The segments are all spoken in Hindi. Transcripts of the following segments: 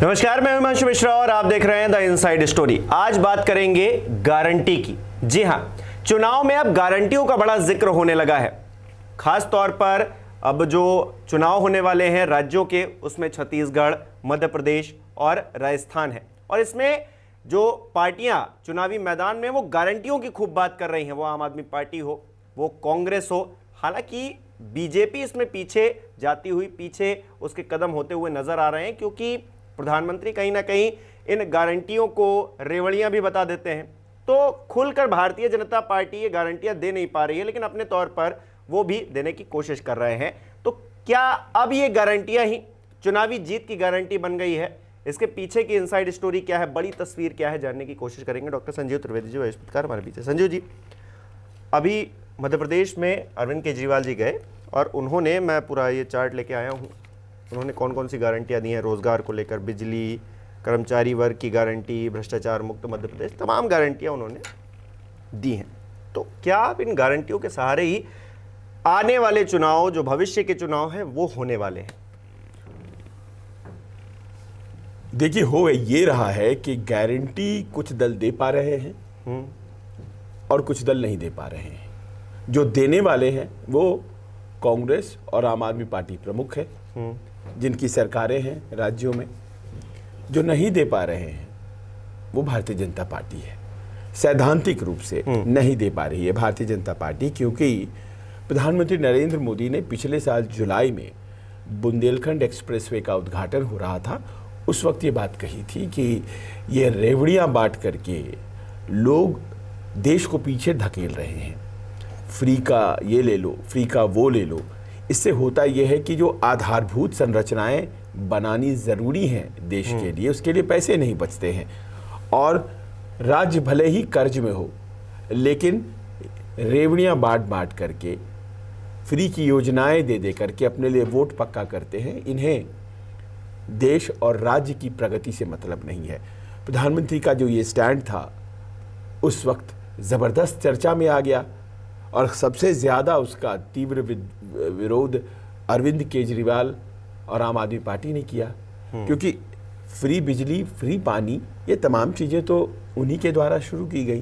नमस्कार, मैं हिमांशु मिश्रा और आप देख रहे हैं द इनसाइड स्टोरी। आज बात करेंगे गारंटी की। जी हां, चुनाव में अब गारंटियों का बड़ा जिक्र होने लगा है। खास तौर पर अब जो चुनाव होने वाले हैं राज्यों के, उसमें छत्तीसगढ़, मध्य प्रदेश और राजस्थान है। और इसमें जो पार्टियां चुनावी मैदान में वो गारंटियों की खूब बात कर रही हैं, वो आम आदमी पार्टी हो, वो कांग्रेस हो। हालांकि बीजेपी इसमें पीछे जाती हुई, पीछे उसके कदम होते हुए नजर आ रहे हैं, क्योंकि प्रधानमंत्री कहीं ना कहीं इन गारंटियों को रेवड़ियां भी बता देते हैं। तो खुलकर भारतीय जनता पार्टी ये गारंटियां दे नहीं पा रही है, लेकिन अपने तौर पर वो भी देने की कोशिश कर रहे हैं। तो क्या अब ये गारंटियां ही चुनावी जीत की गारंटी बन गई है? इसके पीछे की इनसाइड स्टोरी क्या है, बड़ी तस्वीर क्या है, जानने की कोशिश करेंगे। डॉक्टर संजीव त्रिवेदी जी वरिष्ठ पत्रकार हमारे पीछे। संजीव जी, अभी मध्य प्रदेश में अरविंद केजरीवाल जी गए और उन्होंने, मैं पूरा ये चार्ट लेके आया हूँ, उन्होंने कौन कौन सी गारंटियां दी हैं रोजगार को लेकर, बिजली, कर्मचारी वर्ग की गारंटी, भ्रष्टाचार मुक्त मध्य प्रदेश, तमाम गारंटियां उन्होंने दी हैं। तो क्या आप इन गारंटियों के सहारे ही आने वाले चुनाव, जो भविष्य के चुनाव हैं, वो होने वाले हैं? देखिए, हो ये रहा है कि गारंटी कुछ दल दे पा रहे हैं और कुछ दल नहीं दे पा रहे हैं। जो देने वाले हैं वो कांग्रेस और आम आदमी पार्टी प्रमुख है, जिनकी सरकारें हैं राज्यों में। जो नहीं दे पा रहे हैं वो भारतीय जनता पार्टी है। सैद्धांतिक रूप से नहीं दे पा रही है भारतीय जनता पार्टी, क्योंकि प्रधानमंत्री नरेंद्र मोदी ने पिछले साल जुलाई में बुंदेलखंड एक्सप्रेसवे का उद्घाटन हो रहा था, उस वक्त ये बात कही थी कि ये रेवड़ियां बांट करके लोग देश को पीछे धकेल रहे हैं। फ्री का ये ले लो, फ्री का वो ले लो। इससे होता यह है कि जो आधारभूत संरचनाएं बनानी ज़रूरी हैं देश के लिए, उसके लिए पैसे नहीं बचते हैं। और राज्य भले ही कर्ज में हो, लेकिन रेवड़ियां बांट करके, फ्री की योजनाएं दे दे करके अपने लिए वोट पक्का करते हैं। इन्हें देश और राज्य की प्रगति से मतलब नहीं है। प्रधानमंत्री का जो ये स्टैंड था उस वक्त ज़बरदस्त चर्चा में आ गया और सबसे ज़्यादा उसका तीव्र विरोध अरविंद केजरीवाल और आम आदमी पार्टी ने किया, क्योंकि फ्री बिजली, फ्री पानी, ये तमाम चीज़ें तो उन्हीं के द्वारा शुरू की गई।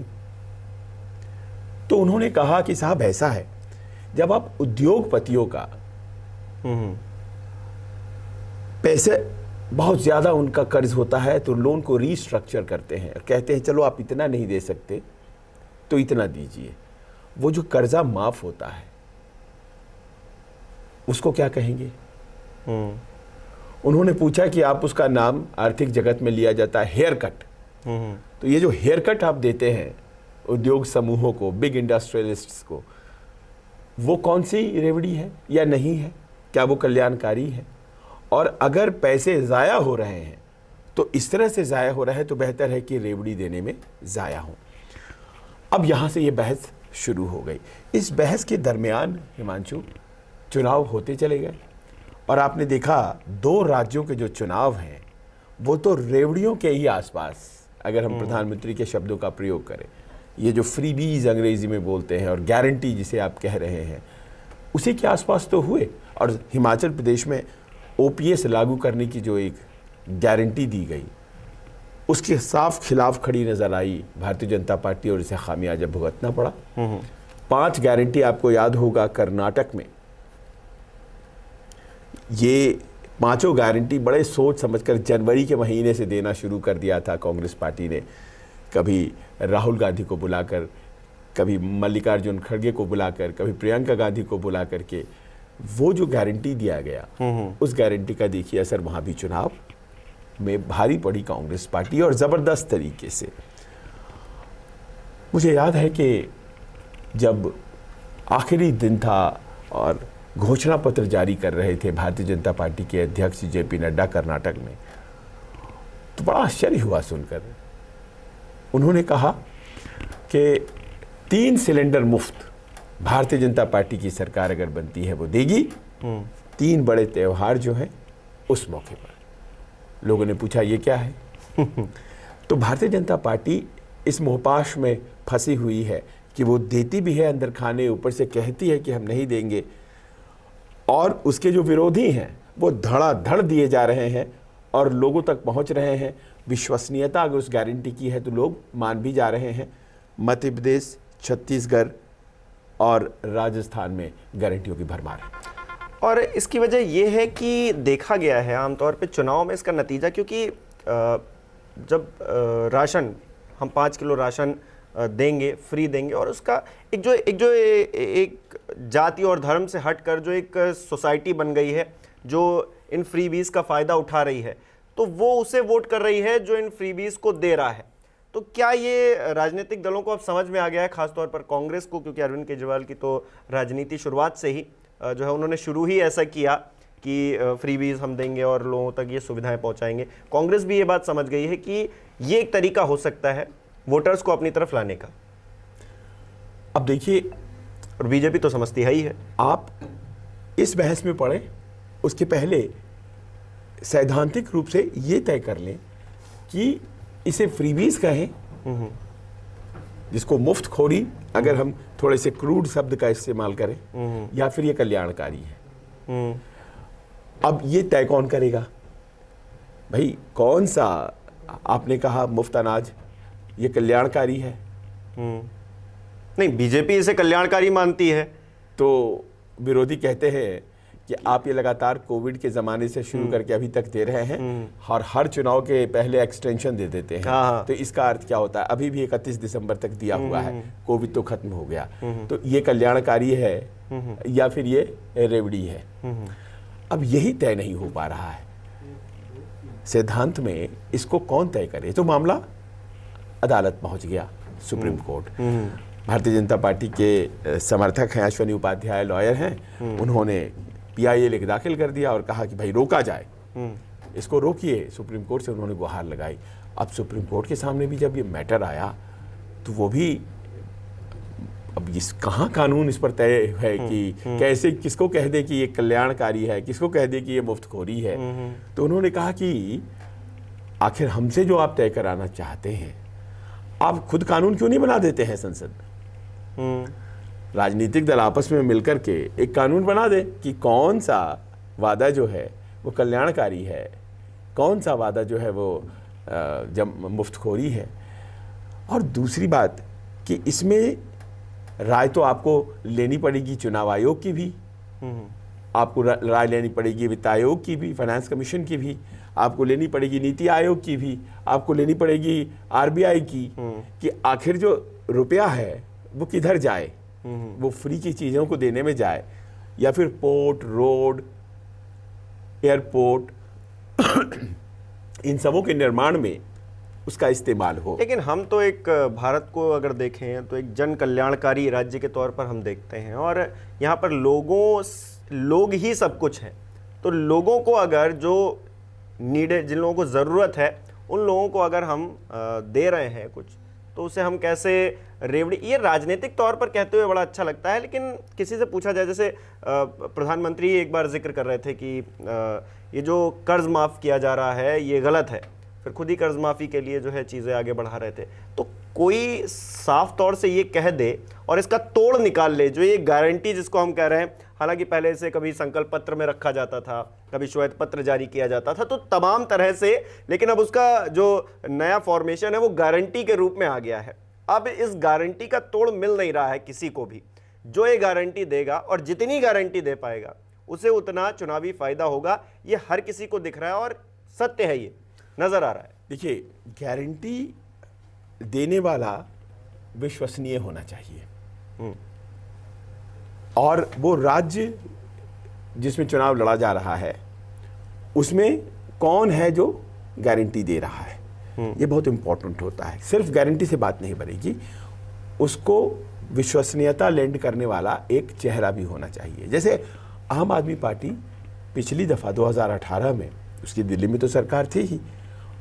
तो उन्होंने कहा कि साहब, ऐसा है, जब आप उद्योगपतियों का पैसे बहुत ज़्यादा उनका कर्ज होता है तो लोन को रीस्ट्रक्चर करते हैं और कहते हैं चलो आप इतना नहीं दे सकते तो इतना दीजिए। वो जो कर्जा माफ होता है उसको क्या कहेंगे? उन्होंने पूछा कि आप, उसका नाम आर्थिक जगत में लिया जाता है हेयर कट। तो ये जो हेयर कट आप देते हैं उद्योग समूहों को, बिग इंडस्ट्रियलिस्ट्स को, वो कौन सी रेवड़ी है या नहीं है? क्या वो कल्याणकारी है? और अगर पैसे ज़ाया हो रहे हैं तो इस तरह से ज़ाया हो रहा है तो बेहतर है कि रेवड़ी देने में ज़ाया हो। अब यहाँ से ये बहस शुरू हो गई। इस बहस के दरमियान हिमांशु, चुनाव होते चले गए और आपने देखा दो राज्यों के जो चुनाव हैं वो तो रेवड़ियों के ही आसपास, अगर हम प्रधानमंत्री के शब्दों का प्रयोग करें, ये जो फ्रीबीज अंग्रेजी में बोलते हैं और गारंटी जिसे आप कह रहे हैं, उसी के आसपास तो हुए। और हिमाचल प्रदेश में ओपीएस लागू करने की जो एक गारंटी दी गई, उसके साफ खिलाफ खड़ी नजर आई भारतीय जनता पार्टी और इसे खामियाजा भुगतना पड़ा। 5 गारंटी आपको याद होगा, कर्नाटक में ये पांचों गारंटी बड़े सोच समझकर जनवरी के महीने से देना शुरू कर दिया था कांग्रेस पार्टी ने। कभी राहुल गांधी को बुलाकर, कभी मल्लिकार्जुन खड़गे को बुलाकर, कभी प्रियंका गांधी को बुला करके वो जो गारंटी दिया गया, उस गारंटी का देखिए असर वहाँ भी चुनाव में भारी पड़ी कांग्रेस पार्टी, और ज़बरदस्त तरीके से। मुझे याद है कि जब आखिरी दिन था और घोषणा पत्र जारी कर रहे थे भारतीय जनता पार्टी के अध्यक्ष जेपी नड्डा कर्नाटक में, तो बड़ा आश्चर्य हुआ सुनकर। उन्होंने कहा कि 3 सिलेंडर मुफ्त भारतीय जनता पार्टी की सरकार अगर बनती है वो देगी। 3 बड़े त्यौहार जो हैं उस मौके पर। लोगों ने पूछा ये क्या है? तो भारतीय जनता पार्टी इस मोहपाश में फंसी हुई है कि वो देती भी है अंदर खाने, ऊपर से कहती है कि हम नहीं देंगे, और उसके जो विरोधी हैं वो धड़ाधड़ दिए जा रहे हैं और लोगों तक पहुंच रहे हैं। विश्वसनीयता अगर उस गारंटी की है तो लोग मान भी जा रहे हैं। मध्य प्रदेश, छत्तीसगढ़ और राजस्थान में गारंटियों की भरमार है। और इसकी वजह यह है कि देखा गया है आमतौर पे चुनाव में इसका नतीजा, क्योंकि जब राशन हम 5 किलो राशन देंगे, फ्री देंगे, और उसका एक जाति और धर्म से हटकर जो एक सोसाइटी बन गई है जो इन फ्रीबीज का फ़ायदा उठा रही है, तो वो उसे वोट कर रही है जो इन फ्रीबीज को दे रहा है। तो क्या ये राजनीतिक दलों को अब समझ में आ गया है, खासतौर पर कांग्रेस को, क्योंकि अरविंद केजरीवाल की तो राजनीति शुरुआत से ही जो है उन्होंने शुरू ही ऐसा किया कि फ्रीबीज हम देंगे और लोगों तक ये सुविधाएं पहुंचाएंगे। कांग्रेस भी ये बात समझ गई है कि ये एक तरीका हो सकता है वोटर्स को अपनी तरफ लाने का। अब देखिए, और बीजेपी तो समझती है ही है। आप इस बहस में पड़े उसके पहले सैद्धांतिक रूप से ये तय कर लें कि इसे फ्रीबीज कहें, जिसको मुफ्तखोरी अगर हम थोड़े से क्रूड शब्द का इस्तेमाल करें, या फिर ये कल्याणकारी है। अब ये तय कौन करेगा भाई? कौन सा, आपने कहा मुफ्त अनाज, ये कल्याणकारी है? नहीं, बीजेपी इसे कल्याणकारी मानती है। तो विरोधी कहते हैं कि आप ये लगातार कोविड के ज़माने से शुरू करके अभी तक दे रहे हैं और हर चुनाव के पहले एक्सटेंशन दे देते हैं। हाँ। तो इसका अर्थ क्या होता है? अभी भी 31 दिसंबर तक दिया हुआ है, कोविड तो खत्म हो गया। तो ये कल्याणकारी है या फिर ये रेवड़ी है? अब यही तय नहीं हो पा रहा है सिद्धांत में, इसको कौन तय करे? तो मामला अदालत पहुंच गया, supreme court. Bharatiya Janata party के समर्थक हैं, अश्वनी उपाध्याय लॉयर हैं, उन्होंने PIA लिख दाखिल कर दिया और कहा कि भाई रोका जाए, इसको रोकिए। सुप्रीम कोर्ट से उन्होंने गुहार लगाई। अब सुप्रीम कोर्ट के सामने भी जब ये मैटर आया तो वो भी, अब इस कहाँ कानून इस पर तय है कि कैसे, किसको कह दे कि ये कल्याणकारी है, किसको कह दे कि ये मुफ्तखोरी है। तो उन्होंने कहा कि आखिर हमसे जो आप तय कराना चाहते हैं, आप खुद कानून क्यों नहीं बना देते हैं संसद में? राजनीतिक दल आपस में मिलकर के एक कानून बना दे कि कौन सा वादा जो है वो कल्याणकारी है, कौन सा वादा जो है वो जब मुफ्तखोरी है। और दूसरी बात कि इसमें राय तो आपको लेनी पड़ेगी चुनाव आयोग की भी, आपको राय लेनी पड़ेगी वित्त आयोग की भी, फाइनेंस कमीशन की भी, आपको लेनी पड़ेगी नीति आयोग की भी, आपको लेनी पड़ेगी RBI की, कि आखिर जो रुपया है वो किधर जाए, वो फ्री की चीज़ों को देने में जाए या फिर पोर्ट, रोड, एयरपोर्ट इन सबों के निर्माण में उसका इस्तेमाल हो। लेकिन हम तो एक भारत को अगर देखें तो एक जन कल्याणकारी राज्य के तौर पर हम देखते हैं, और यहाँ पर लोग ही सब कुछ हैं। तो लोगों को अगर जो नीडेड, जिन लोगों को ज़रूरत है, उन लोगों को अगर हम दे रहे हैं कुछ, तो उसे हम कैसे रेवड़ी, ये राजनीतिक तौर पर कहते हुए बड़ा अच्छा लगता है। लेकिन किसी से पूछा जाए, जैसे प्रधानमंत्री एक बार जिक्र कर रहे थे कि ये जो कर्ज माफ़ किया जा रहा है ये गलत है, फिर खुद ही कर्ज माफ़ी के लिए जो है चीज़ें आगे बढ़ा रहे थे। तो कोई साफ तौर से ये कह दे और इसका तोड़ निकाल ले, जो ये गारंटी जिसको हम कह रहे हैं, हालांकि पहले इसे कभी संकल्प पत्र में रखा जाता था, कभी श्वेत पत्र जारी किया जाता था, तो तमाम तरह से, लेकिन अब उसका जो नया फॉर्मेशन है वो गारंटी के रूप में आ गया है। अब इस गारंटी का तोड़ मिल नहीं रहा है किसी को भी। जो ये गारंटी देगा और जितनी गारंटी दे पाएगा उसे उतना चुनावी फायदा होगा, ये हर किसी को दिख रहा है और सत्य है, ये नजर आ रहा है। देखिए, गारंटी देने वाला विश्वसनीय होना चाहिए, और वो राज्य जिसमें चुनाव लड़ा जा रहा है उसमें कौन है जो गारंटी दे रहा है, ये बहुत इंपॉर्टेंट होता है। सिर्फ गारंटी से बात नहीं बनेगी, उसको विश्वसनीयता लैंड करने वाला एक चेहरा भी होना चाहिए। जैसे आम आदमी पार्टी पिछली दफ़ा 2018 में, उसकी दिल्ली में तो सरकार थी ही,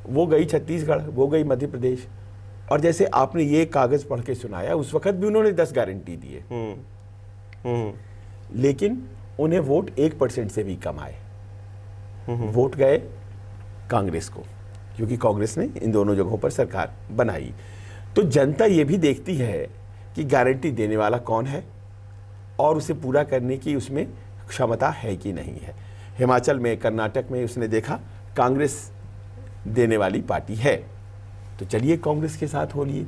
वो गई छत्तीसगढ़, वो गई मध्य प्रदेश, और जैसे आपने ये कागज़ पढ़ के सुनाया, उस वक्त भी उन्होंने 10 गारंटी दिए, लेकिन उन्हें वोट 1% से भी कम आए। वोट गए कांग्रेस को, क्योंकि कांग्रेस ने इन दोनों जगहों पर सरकार बनाई। तो जनता ये भी देखती है कि गारंटी देने वाला कौन है और उसे पूरा करने की उसमें क्षमता है कि नहीं है। हिमाचल में, कर्नाटक में उसने देखा कांग्रेस देने वाली पार्टी है, तो चलिए कांग्रेस के साथ हो लिए।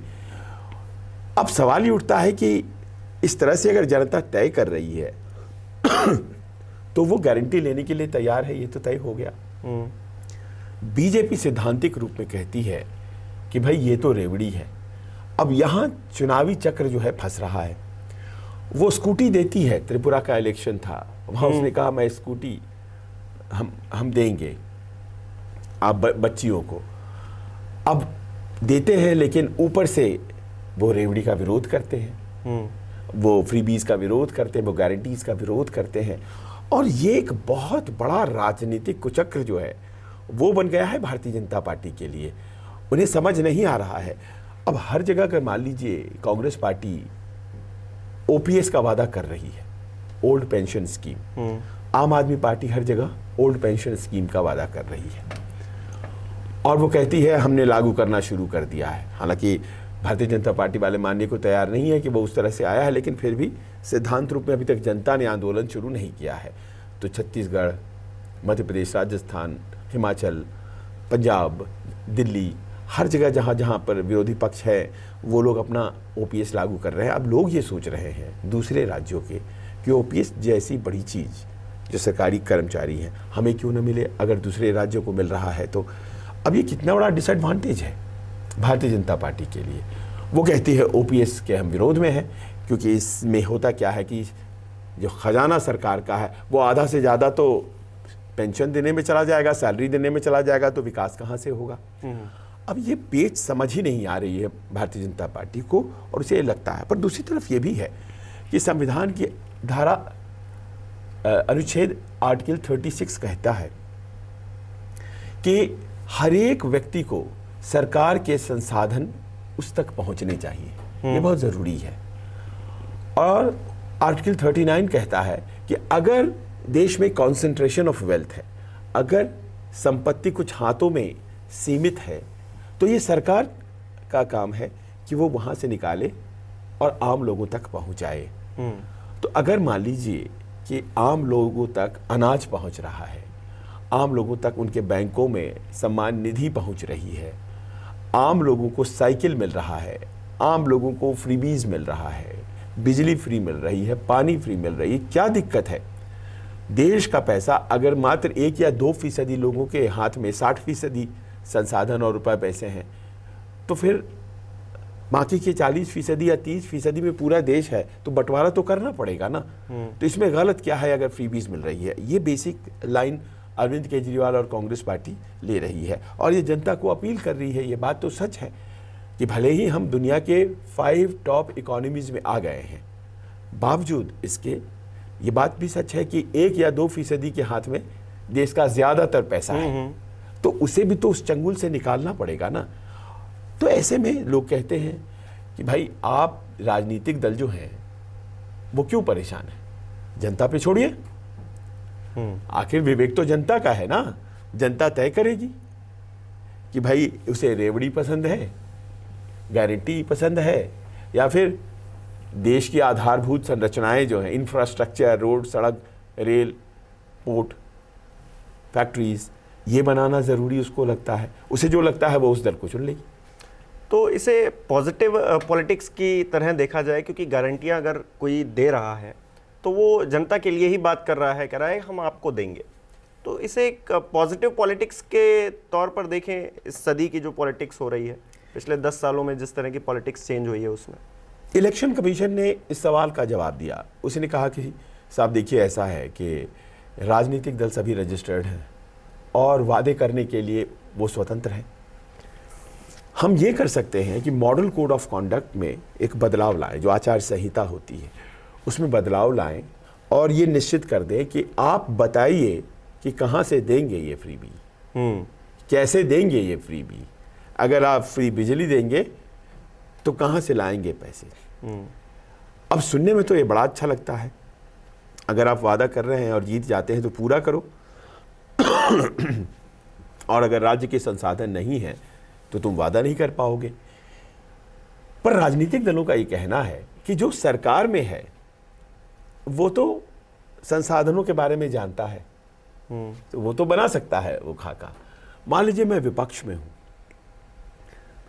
अब सवाल ये उठता है कि इस तरह से अगर जनता तय कर रही है तो वो गारंटी लेने के लिए तैयार है, ये तो तय हो गया। बीजेपी सैद्धांतिक रूप में कहती है कि भाई ये तो रेवड़ी है। अब यहां चुनावी चक्र जो है फंस रहा है। वो स्कूटी देती है, त्रिपुरा का इलेक्शन था, वहां उसने कहा मैं स्कूटी हम देंगे आप बच्चियों को। अब देते हैं लेकिन ऊपर से वो रेवड़ी का विरोध करते हैं, वो फ्रीबीज का विरोध करते हैं, वो गारंटीज का विरोध करते हैं। और ये एक बहुत बड़ा राजनीतिक कुचक्र जो है वो बन गया है भारतीय जनता पार्टी के लिए। उन्हें समझ नहीं आ रहा है। अब हर जगह अगर मान लीजिए कांग्रेस पार्टी ओपीएस का वादा कर रही है, ओल्ड पेंशन स्कीम, आम आदमी पार्टी हर जगह ओल्ड पेंशन स्कीम का वादा कर रही है और वो कहती है हमने लागू करना शुरू कर दिया है। हालांकि भारतीय जनता पार्टी वाले मानने को तैयार नहीं है कि वो उस तरह से आया है, लेकिन फिर भी सिद्धांत रूप में अभी तक जनता ने आंदोलन शुरू नहीं किया है। तो छत्तीसगढ़, मध्य प्रदेश, राजस्थान, हिमाचल, पंजाब, दिल्ली, हर जगह जहाँ जहाँ पर विरोधी पक्ष है वो लोग अपना ओपीएस लागू कर रहे हैं। अब लोग ये सोच रहे हैं दूसरे राज्यों के कि ओपीएस जैसी बड़ी चीज़ जो सरकारी कर्मचारी हैं हमें क्यों न मिले, अगर दूसरे राज्यों को मिल रहा है तो। अब ये कितना बड़ा डिसएडवांटेज है भारतीय जनता पार्टी के लिए। वो कहती है ओपीएस के हम विरोध में हैं, क्योंकि इसमें होता क्या है कि जो खजाना सरकार का है वो आधा से ज़्यादा तो पेंशन देने में चला जाएगा, सैलरी देने में चला जाएगा, तो विकास कहाँ से होगा। अब ये पेच समझ ही नहीं आ रही है भारतीय जनता पार्टी को, और उसे लगता है। पर दूसरी तरफ ये भी है कि संविधान की धारा अनुच्छेद आर्टिकल 36 कहता है कि हर एक व्यक्ति को सरकार के संसाधन उस तक पहुंचने चाहिए, ये बहुत जरूरी है। और आर्टिकल 39 कहता है कि अगर देश में कॉन्सेंट्रेशन ऑफ वेल्थ है, अगर संपत्ति कुछ हाथों में सीमित है, तो ये सरकार का काम है कि वो वहां से निकाले और आम लोगों तक पहुंचाए। तो अगर मान लीजिए कि आम लोगों तक अनाज पहुंच रहा है, आम लोगों तक उनके बैंकों में सम्मान निधि पहुंच रही है, आम लोगों को साइकिल मिल रहा है, आम लोगों को फ्रीबीज मिल रहा है, बिजली फ्री मिल रही है, पानी फ्री मिल रही है, क्या दिक्कत है। देश का पैसा अगर मात्र 1 या 2% लोगों के हाथ में 60% संसाधन और रुपए पैसे हैं, तो फिर बाकी के 40% या 30% में पूरा देश है, तो बंटवारा तो करना पड़ेगा ना। तो इसमें गलत क्या है अगर फ्रीबीज मिल रही है। ये बेसिक लाइन अरविंद केजरीवाल और कांग्रेस पार्टी ले रही है और ये जनता को अपील कर रही है। ये बात तो सच है कि भले ही हम दुनिया के 5 टॉप इकोनॉमीज में आ गए हैं, बावजूद इसके ये बात भी सच है कि 1 या 2% के हाथ में देश का ज्यादातर पैसा है, तो उसे भी तो उस चंगुल से निकालना पड़ेगा ना। तो ऐसे में लोग कहते हैं कि भाई आप राजनीतिक दल जो हैं वो क्यों परेशान है, जनता पे छोड़िए। आखिर विवेक तो जनता का है ना, जनता तय करेगी कि भाई उसे रेवड़ी पसंद है, गारंटी पसंद है, या फिर देश की आधारभूत संरचनाएं जो हैं, इंफ्रास्ट्रक्चर, रोड, सड़क, रेल, पोर्ट, फैक्ट्रीज, ये बनाना ज़रूरी उसको लगता है। उसे जो लगता है वो उस दल को चुन लेगी। तो इसे पॉजिटिव पॉलिटिक्स की तरह देखा जाए, क्योंकि गारंटियां अगर कोई दे रहा है तो वो जनता के लिए ही बात कर रहा है, कह रहा है हम आपको देंगे। तो इसे एक पॉजिटिव पॉलिटिक्स के तौर पर देखें, इस सदी की जो पॉलिटिक्स हो रही है, पिछले 10 सालों में जिस तरह की पॉलिटिक्स चेंज हुई है उसमें। इलेक्शन कमीशन ने इस सवाल का जवाब दिया। उसने कहा कि साहब देखिए, ऐसा है कि राजनीतिक दल सभी रजिस्टर्ड हैं और वादे करने के लिए वो स्वतंत्र हैं। हम ये कर सकते हैं कि मॉडल कोड ऑफ कॉन्डक्ट में एक बदलाव लाएं, जो आचार संहिता होती है उसमें बदलाव लाएं और ये निश्चित कर दें कि आप बताइए कि कहाँ से देंगे ये फ्रीबी, कैसे देंगे ये फ्रीबी। अगर आप फ्री बिजली देंगे तो कहाँ से लाएंगे पैसे। अब सुनने में तो ये बड़ा अच्छा लगता है, अगर आप वादा कर रहे हैं और जीत जाते हैं तो पूरा करो और अगर राज्य के संसाधन नहीं है तो तुम वादा नहीं कर पाओगे। पर राजनीतिक दलों का ये कहना है कि जो सरकार में है वो तो संसाधनों के बारे में जानता है, तो वो तो बना सकता है वो खाका, मान लीजिए मैं विपक्ष में हूं,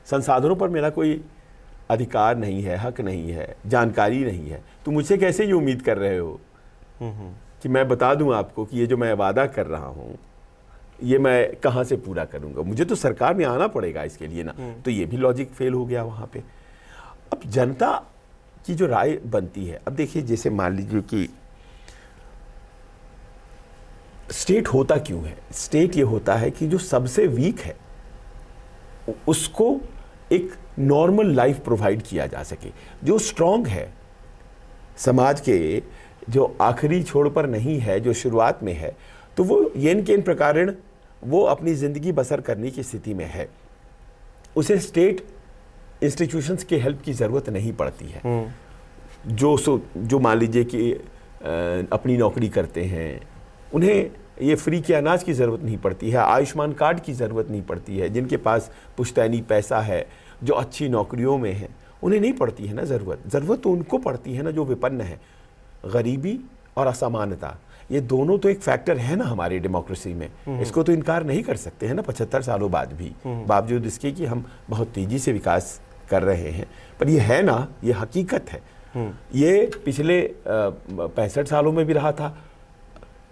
संसाधनों पर मेरा कोई अधिकार नहीं है, हक नहीं है, जानकारी नहीं है, तो मुझसे कैसे ये उम्मीद कर रहे हो कि मैं बता दूं आपको कि ये जो मैं वादा कर रहा हूं ये मैं कहां से पूरा करूंगा? मुझे तो सरकार में आना पड़ेगा इसके लिए ना। तो ये भी लॉजिक फेल हो गया वहां पे। अब जनता की जो राय बनती है, अब देखिए जैसे मान लीजिए कि स्टेट होता क्यों है? स्टेट ये होता है कि जो सबसे वीक है उसको एक नॉर्मल लाइफ प्रोवाइड किया जा सके। जो स्ट्रांग है, समाज के जो आखिरी छोर पर नहीं है, जो शुरुआत में है, तो वो येन केन प्रकारेण वो अपनी ज़िंदगी बसर करने की स्थिति में है। उसे स्टेट इंस्टीट्यूशंस के हेल्प की ज़रूरत नहीं पड़ती है। जो मान लीजिए कि अपनी नौकरी करते हैं, उन्हें ये फ्री के अनाज की ज़रूरत नहीं पड़ती है, आयुष्मान कार्ड की ज़रूरत नहीं पड़ती है। जिनके पास पुश्तैनी पैसा है, जो अच्छी नौकरियों में है, उन्हें नहीं पड़ती है ना ज़रूरत तो उनको पड़ती है ना जो विपन्न है। गरीबी और असमानता, ये दोनों तो एक फैक्टर है ना हमारी डेमोक्रेसी में, इसको तो इनकार नहीं कर सकते हैं ना 75 सालों बाद भी, बावजूद इसके कि हम बहुत तेज़ी से विकास कर रहे हैं। पर ये है ना, ये हकीकत है। ये पिछले 65 सालों में भी रहा था,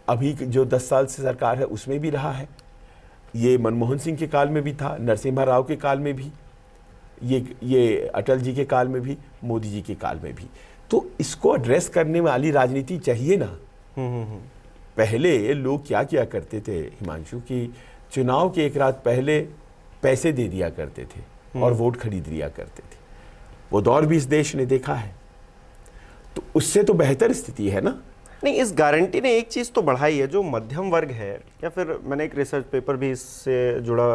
अभी जो 10 साल से सरकार है उसमें भी रहा है, ये मनमोहन सिंह के काल में भी था, नरसिम्हा राव के काल में भी, ये अटल जी के काल में भी, मोदी जी के काल में भी। तो इसको एड्रेस करने वाली राजनीति चाहिए ना। पहले लोग क्या किया करते थे हिमांशु, कि चुनाव के एक रात पहले पैसे दे दिया करते थे और वोट खरीद लिया करते थे। वो दौर भी इस देश ने देखा है, तो उससे तो बेहतर स्थिति है ना। नहीं, इस गारंटी ने एक चीज़ तो बढ़ाई है, जो मध्यम वर्ग है, या फिर मैंने एक रिसर्च पेपर भी इससे जुड़ा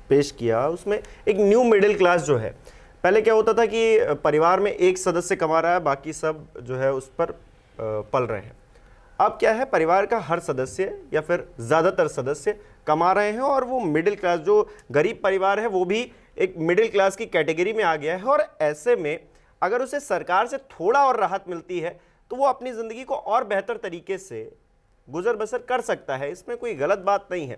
पेश किया, उसमें एक न्यू मिडिल क्लास जो है, पहले क्या होता था कि परिवार में एक सदस्य कमा रहा है, बाकी सब जो है उस पर पल रहे हैं। अब क्या है, परिवार का हर सदस्य या फिर ज़्यादातर सदस्य कमा रहे हैं, और वो मिडिल क्लास, जो गरीब परिवार है, वो भी एक मिडिल क्लास की कैटेगरी में आ गया है। और ऐसे में अगर उसे सरकार से थोड़ा और राहत मिलती है तो वो अपनी ज़िंदगी को और बेहतर तरीके से गुजर बसर कर सकता है, इसमें कोई गलत बात नहीं है।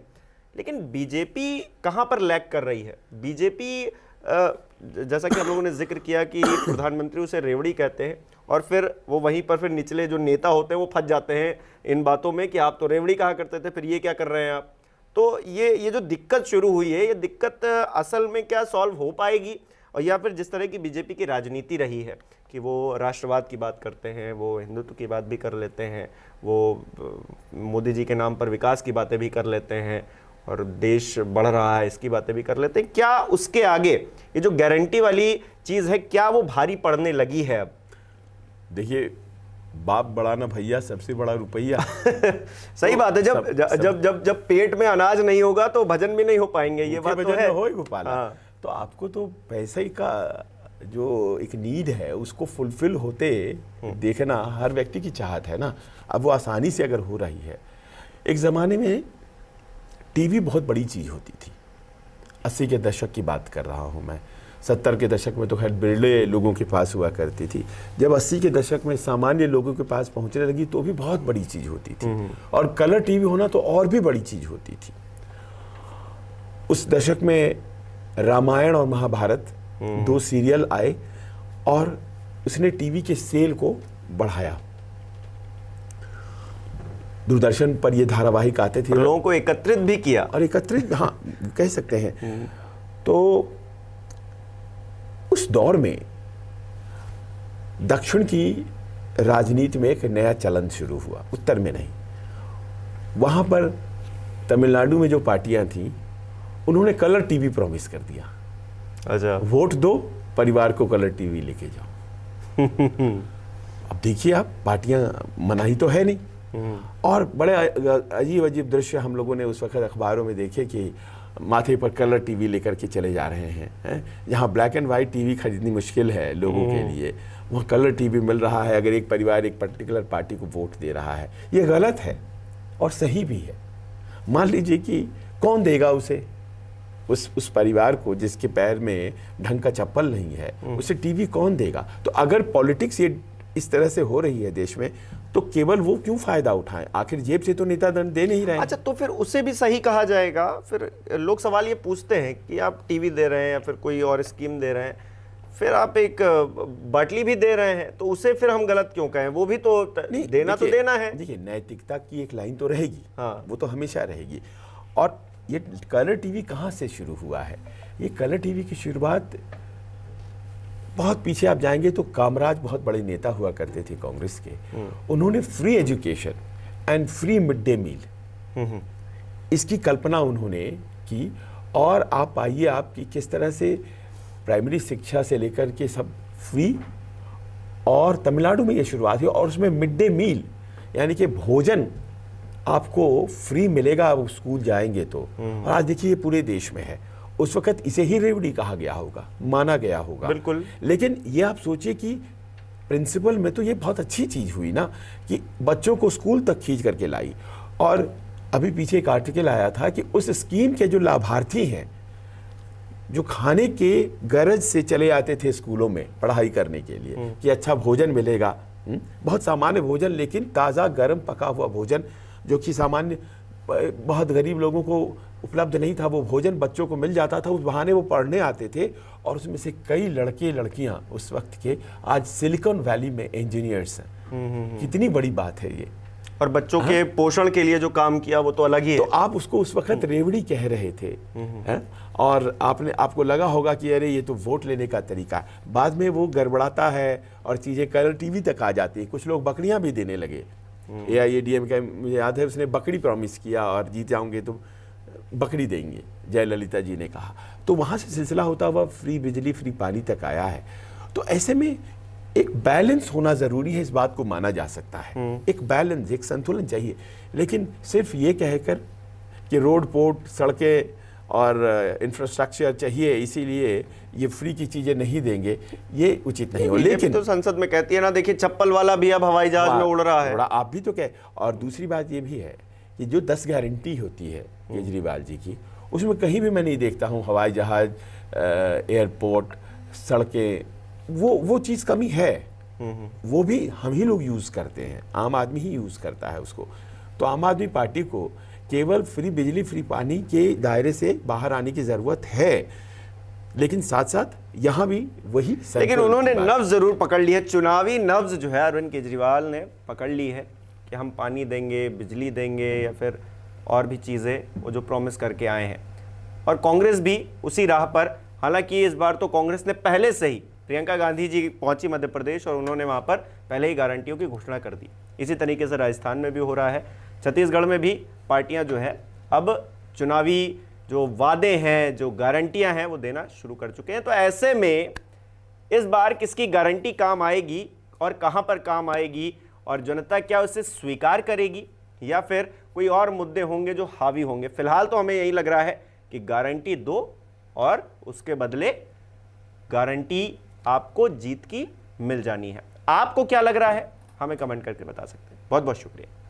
लेकिन बीजेपी कहाँ पर लैग कर रही है? बीजेपी जैसा कि हम लोगों ने जिक्र किया कि प्रधानमंत्री उसे रेवड़ी कहते हैं, और फिर वो वहीं पर फिर निचले जो नेता होते हैं वो फंस जाते हैं इन बातों में कि आप तो रेवड़ी कहा करते थे, फिर ये क्या कर रहे हैं आप। तो ये जो दिक्कत शुरू हुई है, ये दिक्कत असल में क्या सॉल्व हो पाएगी? और या फिर जिस तरह की बीजेपी की राजनीति रही है कि वो राष्ट्रवाद की बात करते हैं, वो हिंदुत्व की बात भी कर लेते हैं, वो मोदी जी के नाम पर विकास की बातें भी कर लेते हैं, और देश बढ़ रहा है इसकी बातें भी कर लेते हैं, क्या उसके आगे ये जो गारंटी वाली चीज़ है, क्या वो भारी पड़ने लगी है अब? देखिए, बाप बड़ा ना भैया, सबसे बड़ा रुपया। सही बात है। जब पेट में अनाज नहीं होगा तो भजन भी नहीं हो पाएंगे, ये बात तो है। हो गोपाला। तो आपको तो पैसे का जो एक नीड है उसको फुलफिल होते देखना हर व्यक्ति की चाहत है ना। अब वो आसानी से अगर हो रही है, एक ज़माने में टीवी बहुत बड़ी चीज़ होती थी। 80 के दशक की बात कर रहा हूँ मैं, 70 के दशक में तो खैर बिरले लोगों के पास हुआ करती थी। जब 80 के दशक में सामान्य लोगों के पास पहुँचने लगी तो भी बहुत बड़ी चीज़ होती थी, और कलर टीवी होना तो और भी बड़ी चीज़ होती थी। उस दशक में रामायण और महाभारत 2 सीरियल आए और उसने टीवी के सेल को बढ़ाया। दूरदर्शन पर ये धारावाहिक आते थे, लोगों को एकत्रित भी किया, और एकत्रित, हाँ कह सकते हैं। तो उस दौर में दक्षिण की राजनीति में एक नया चलन शुरू हुआ, उत्तर में नहीं। वहां पर तमिलनाडु में जो पार्टियां थीं उन्होंने कलर टीवी प्रॉमिस कर दिया। अच्छा, वोट दो, परिवार को कलर टीवी लेके जाओ। अब देखिए आप, पार्टियां मनाही तो है नहीं, और बड़े अजीब अजीब दृश्य हम लोगों ने उस वक्त अखबारों में देखे कि माथे पर कलर टीवी लेकर के चले जा रहे हैं। जहाँ ब्लैक एंड वाइट टीवी खरीदनी मुश्किल है लोगों के लिए, वहाँ कलर टीवी मिल रहा है अगर एक परिवार एक पर्टिकुलर पार्टी को वोट दे रहा है। ये गलत है और सही भी है। मान लीजिए कि कौन देगा उसे, उस परिवार को जिसके पैर में ढंग का चप्पल नहीं है, उसे टीवी कौन देगा? तो अगर पॉलिटिक्स ये इस तरह से हो रही है देश में, तो केवल वो क्यों फायदा उठाएं? आखिर जेब से तो नेता दंड दे नहीं रहे हैं। अच्छा, तो फिर उसे भी सही कहा जाएगा? फिर लोग सवाल ये पूछते हैं कि आप टीवी दे रहे हैं या फिर कोई और स्कीम दे रहे हैं, फिर आप एक बाटली भी दे रहे हैं, तो उसे फिर हम गलत क्यों कहें? वो भी तो देना तो देना है। देखिए, नैतिकता की एक लाइन तो रहेगी, हाँ। वो तो हमेशा रहेगी। और ये कलर टीवी कहाँ से शुरू हुआ है? ये कलर टीवी की शुरुआत बहुत पीछे आप जाएंगे तो कामराज बहुत बड़े नेता हुआ करते थे कांग्रेस के। उन्होंने free education and free mid day meal, इसकी कल्पना उन्होंने की। और आप पाइए आपकी किस तरह से प्राइमरी शिक्षा से लेकर के सब फ्री, और तमिलनाडु में ये शुरुआत हुई, और उसमें मिड डे मील यानी कि भोजन आपको फ्री मिलेगा आप स्कूल जाएंगे तो। और आज देखिए ये पूरे देश में है। उस वक्त इसे ही रेवड़ी कहा गया होगा, माना गया होगा, बिल्कुल। लेकिन ये आप सोचिए कि प्रिंसिपल में तो ये बहुत अच्छी चीज हुई ना कि बच्चों को स्कूल तक खींच करके लाई। और अभी पीछे एक आर्टिकल आया था कि उस स्कीम के जो लाभार्थी हैं, जो खाने के गरज से चले आते थे स्कूलों में पढ़ाई करने के लिए कि अच्छा भोजन मिलेगा, बहुत सामान्य भोजन, लेकिन ताज़ा गर्म पका हुआ भोजन, जो कि सामान्य बहुत गरीब लोगों को उपलब्ध नहीं था, वो भोजन बच्चों को मिल जाता था। उस बहाने वो पढ़ने आते थे, और उसमें से कई लड़के लड़कियां उस वक्त के आज सिलिकॉन वैली में इंजीनियर्स हैं। कितनी बड़ी बात है ये। और बच्चों के पोषण के लिए जो काम किया वो तो अलग ही है। तो आप उसको उस वक्त रेवड़ी कह रहे थे, हैं? और आपको लगा होगा कि अरे ये तो वोट लेने का तरीका है। बाद में वो गड़बड़ाता है और चीजें कलर टीवी तक आ जाती है। कुछ लोग बकरियां भी देने लगे। AIADM का मुझे याद है, उसने बकरी प्रॉमिस किया और जीत जाओगे तो बकरी देंगे, जयललिता जी ने कहा। तो वहां से सिलसिला होता हुआ फ्री बिजली फ्री पानी तक आया है। तो ऐसे में एक बैलेंस होना जरूरी है, इस बात को माना जा सकता है। एक बैलेंस, एक संतुलन चाहिए। लेकिन सिर्फ ये कहकर कि रोड पोर्ट सड़कें और इंफ्रास्ट्रक्चर चाहिए इसीलिए ये फ्री की चीजें नहीं देंगे, ये उचित नहीं हो। लेकिन तो संसद में कहती है ना, देखिए चप्पल वाला भी अब हवाई जहाज में उड़ रहा है। आप भी तो कह। और दूसरी बात ये भी है कि जो 10 गारंटी होती है केजरीवाल जी की, उसमें कहीं भी मैं नहीं देखता हूँ हवाई जहाज, एयरपोर्ट, सड़कें, वो चीज़ कमी है। वो भी हम ही लोग यूज़ करते हैं, आम आदमी ही यूज़ करता है उसको। तो आम आदमी पार्टी को केवल फ्री बिजली फ्री पानी के दायरे से बाहर आने की ज़रूरत है, लेकिन साथ साथ यहाँ भी वही। लेकिन उन्होंने नब्ज जरूर पकड़ ली है, चुनावी नब्ज जो है अरविंद केजरीवाल ने पकड़ ली है कि हम पानी देंगे, बिजली देंगे, या फिर और भी चीज़ें वो जो प्रॉमिस करके आए हैं। और कांग्रेस भी उसी राह पर, हालांकि इस बार तो कांग्रेस ने पहले से ही, प्रियंका गांधी जी पहुंची मध्य प्रदेश और उन्होंने वहां पर पहले ही गारंटियों की घोषणा कर दी। इसी तरीके से राजस्थान में भी हो रहा है, छत्तीसगढ़ में भी पार्टियां जो है अब चुनावी जो वादे हैं, जो गारंटियां हैं वो देना शुरू कर चुके हैं। तो ऐसे में इस बार किसकी गारंटी काम आएगी और कहां पर काम आएगी, और जनता क्या उसे स्वीकार करेगी या फिर कोई और मुद्दे होंगे जो हावी होंगे? फिलहाल तो हमें यही लग रहा है कि गारंटी दो और उसके बदले गारंटी आपको जीत की मिल जानी है। आपको क्या लग रहा है हमें कमेंट करके बता सकते हैं। बहुत बहुत शुक्रिया।